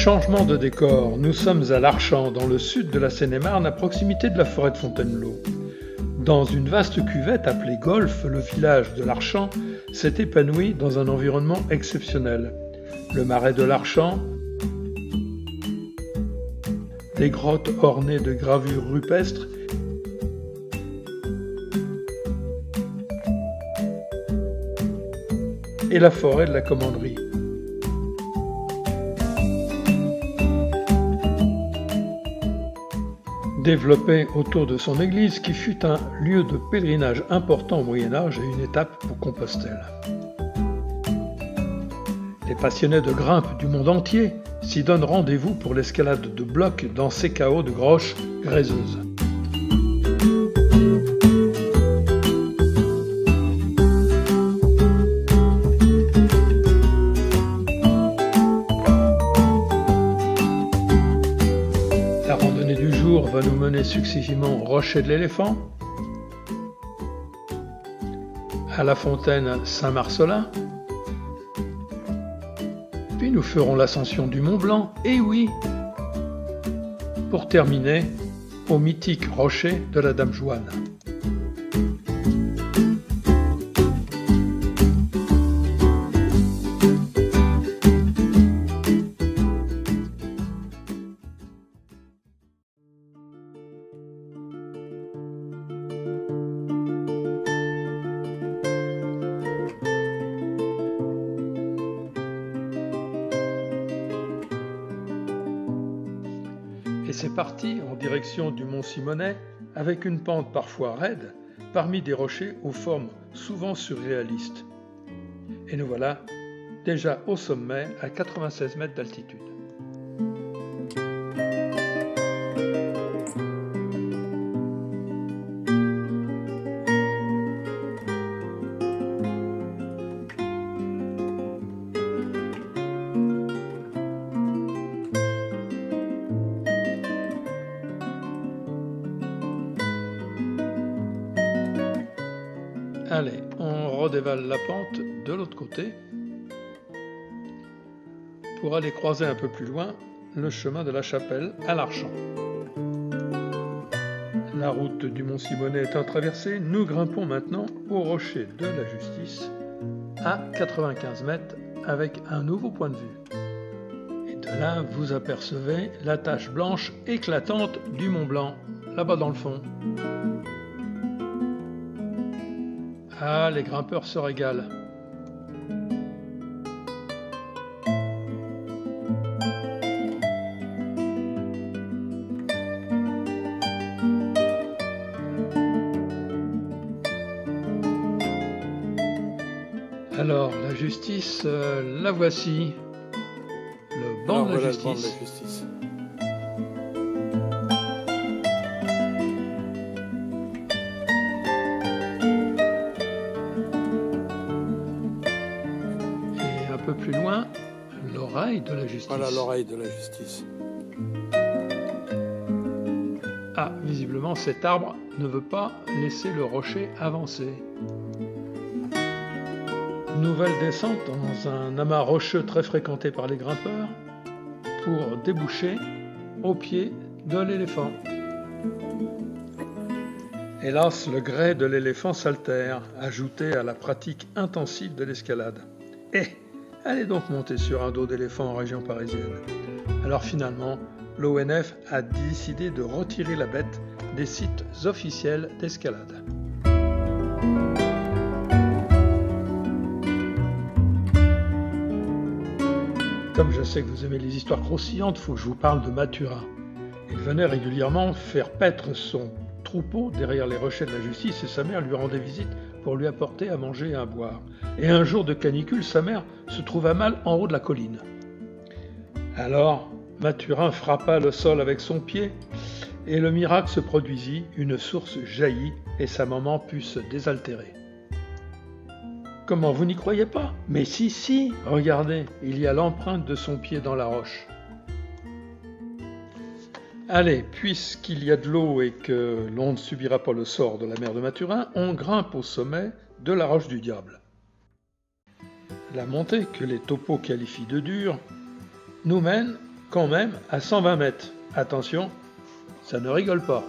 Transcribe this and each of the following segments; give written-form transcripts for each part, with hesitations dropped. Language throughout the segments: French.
Changement de décor, nous sommes à l'Archamp, dans le sud de la Seine-et-Marne, à proximité de la forêt de Fontainebleau. Dans une vaste cuvette appelée Golfe, le village de l'Archamp s'est épanoui dans un environnement exceptionnel. Le marais de l'Archamp, des grottes ornées de gravures rupestres et la forêt de la Commanderie. Développé autour de son église qui fut un lieu de pèlerinage important au Moyen-Âge et une étape pour Compostelle. Les passionnés de grimpe du monde entier s'y donnent rendez-vous pour l'escalade de blocs dans ces chaos de roches gréseuses. La randonnée du jour va nous mener successivement au rocher de l'éléphant, à la fontaine Saint-Marcellin, puis nous ferons l'ascension du Mont Blanc, et oui, pour terminer au mythique rocher de la Dame Joanne. Et c'est parti en direction du Mont Simonet, avec une pente parfois raide, parmi des rochers aux formes souvent surréalistes. Et nous voilà déjà au sommet, à 96 mètres d'altitude. Allez, on redévale la pente de l'autre côté pour aller croiser un peu plus loin le chemin de la Chapelle à l'Archamp. La route du Mont Simonet étant traversée, nous grimpons maintenant au rocher de la Justice à 95 mètres avec un nouveau point de vue. Et de là, vous apercevez la tache blanche éclatante du Mont Blanc, là-bas dans le fond. Ah, les grimpeurs se régalent. Alors, la Justice, la voici. Le banc de la Justice. Un peu plus loin, l'oreille de la Justice. Voilà l'oreille de la Justice. Ah, visiblement cet arbre ne veut pas laisser le rocher avancer. Nouvelle descente dans un amas rocheux très fréquenté par les grimpeurs pour déboucher au pied de l'éléphant. Hélas, le grès de l'éléphant s'altère, ajouté à la pratique intensive de l'escalade. Allez donc monter sur un dos d'éléphant en région parisienne. Alors finalement, l'ONF a décidé de retirer la bête des sites officiels d'escalade. Comme je sais que vous aimez les histoires croustillantes, il faut que je vous parle de Mathurin. Il venait régulièrement faire paître son troupeau derrière les rochers de la Justice et sa mère lui rendait visite pour lui apporter à manger et à boire. Et un jour de canicule, sa mère se trouva mal en haut de la colline. Alors, Mathurin frappa le sol avec son pied, et le miracle se produisit, une source jaillit, et sa maman put se désaltérer. Comment, vous n'y croyez pas? Mais si, regardez, il y a l'empreinte de son pied dans la roche. Allez, puisqu'il y a de l'eau et que l'on ne subira pas le sort de la mère de Mathurin, on grimpe au sommet de la roche du diable. La montée, que les topos qualifient de dure, nous mène quand même à 120 mètres. Attention, ça ne rigole pas.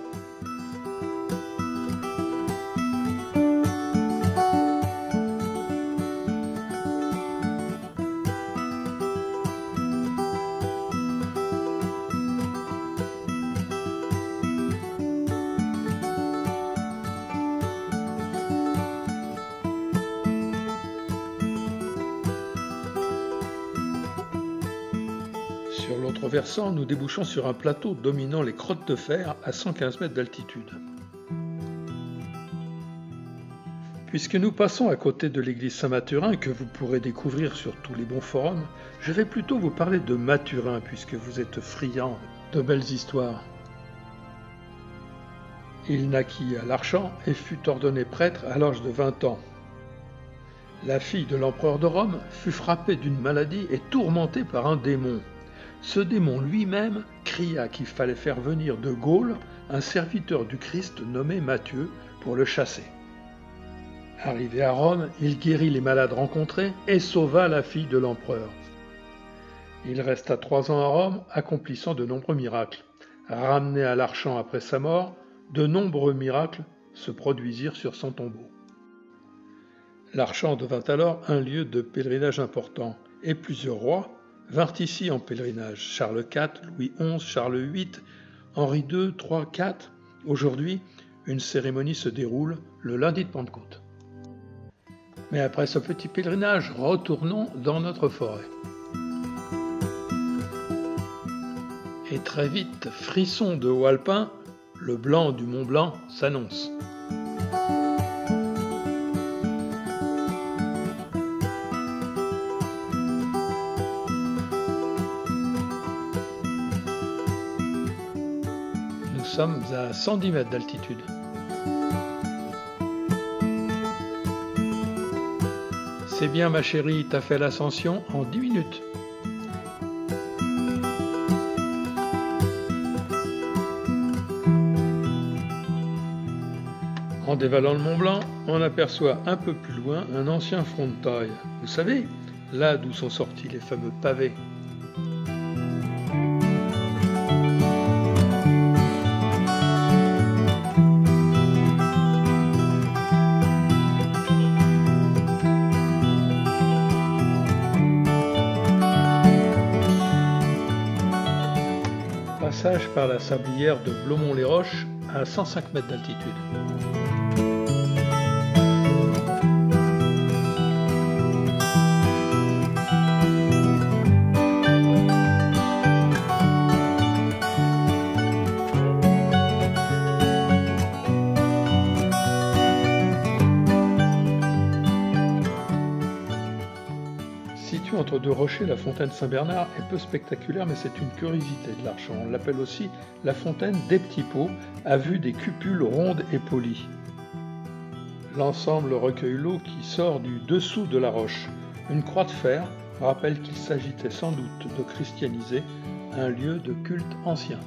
Sur l'autre versant, nous débouchons sur un plateau dominant les crottes de fer à 115 mètres d'altitude. Puisque nous passons à côté de l'église Saint-Mathurin, que vous pourrez découvrir sur tous les bons forums, je vais plutôt vous parler de Mathurin, puisque vous êtes friand de belles histoires. Il naquit à Larchant et fut ordonné prêtre à l'âge de 20 ans. La fille de l'empereur de Rome fut frappée d'une maladie et tourmentée par un démon. Ce démon lui-même cria qu'il fallait faire venir de Gaule un serviteur du Christ nommé Matthieu pour le chasser. Arrivé à Rome, il guérit les malades rencontrés et sauva la fille de l'empereur. Il resta 3 ans à Rome, accomplissant de nombreux miracles. Ramené à Larchant après sa mort, de nombreux miracles se produisirent sur son tombeau. Larchant devint alors un lieu de pèlerinage important, et plusieurs rois vinrent ici en pèlerinage. Charles IV, Louis XI, Charles VIII, Henri II, III, IV. Aujourd'hui, une cérémonie se déroule le lundi de Pentecôte. Mais après ce petit pèlerinage, retournons dans notre forêt. Et très vite, frisson de haut alpin, le blanc du Mont Blanc s'annonce. Nous sommes à 110 mètres d'altitude. C'est bien ma chérie, t'as fait l'ascension en 10 minutes. En dévalant le Mont Blanc, on aperçoit un peu plus loin un ancien front de taille. Vous savez, là d'où sont sortis les fameux pavés. Passage par la sablière de Blomont-les-Roches à 105 mètres d'altitude. Située entre deux rochers, la fontaine Saint-Bernard est peu spectaculaire, mais c'est une curiosité de l'Archant. On l'appelle aussi la fontaine des petits pots, à vue des cupules rondes et polies. L'ensemble recueille l'eau qui sort du dessous de la roche. Une croix de fer rappelle qu'il s'agitait sans doute de christianiser un lieu de culte ancien.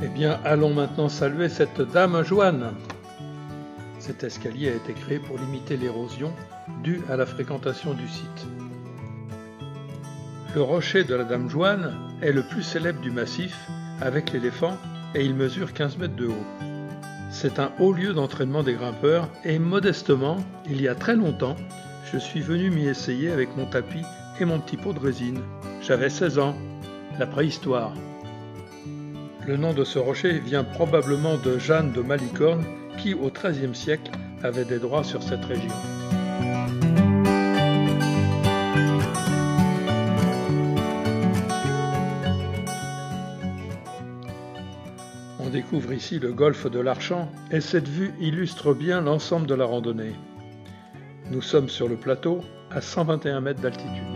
Eh bien, allons maintenant saluer cette dame Joanne. Cet escalier a été créé pour limiter l'érosion due à la fréquentation du site. Le rocher de la Dame Joanne est le plus célèbre du massif avec l'éléphant et il mesure 15 mètres de haut. C'est un haut lieu d'entraînement des grimpeurs et modestement, il y a très longtemps, je suis venu m'y essayer avec mon tapis et mon petit pot de résine. J'avais 16 ans, la préhistoire. Le nom de ce rocher vient probablement de Jeanne de Malicorne qui, au XIIIe siècle, avait des droits sur cette région. On découvre ici le golfe de l'Archant et cette vue illustre bien l'ensemble de la randonnée. Nous sommes sur le plateau à 121 mètres d'altitude.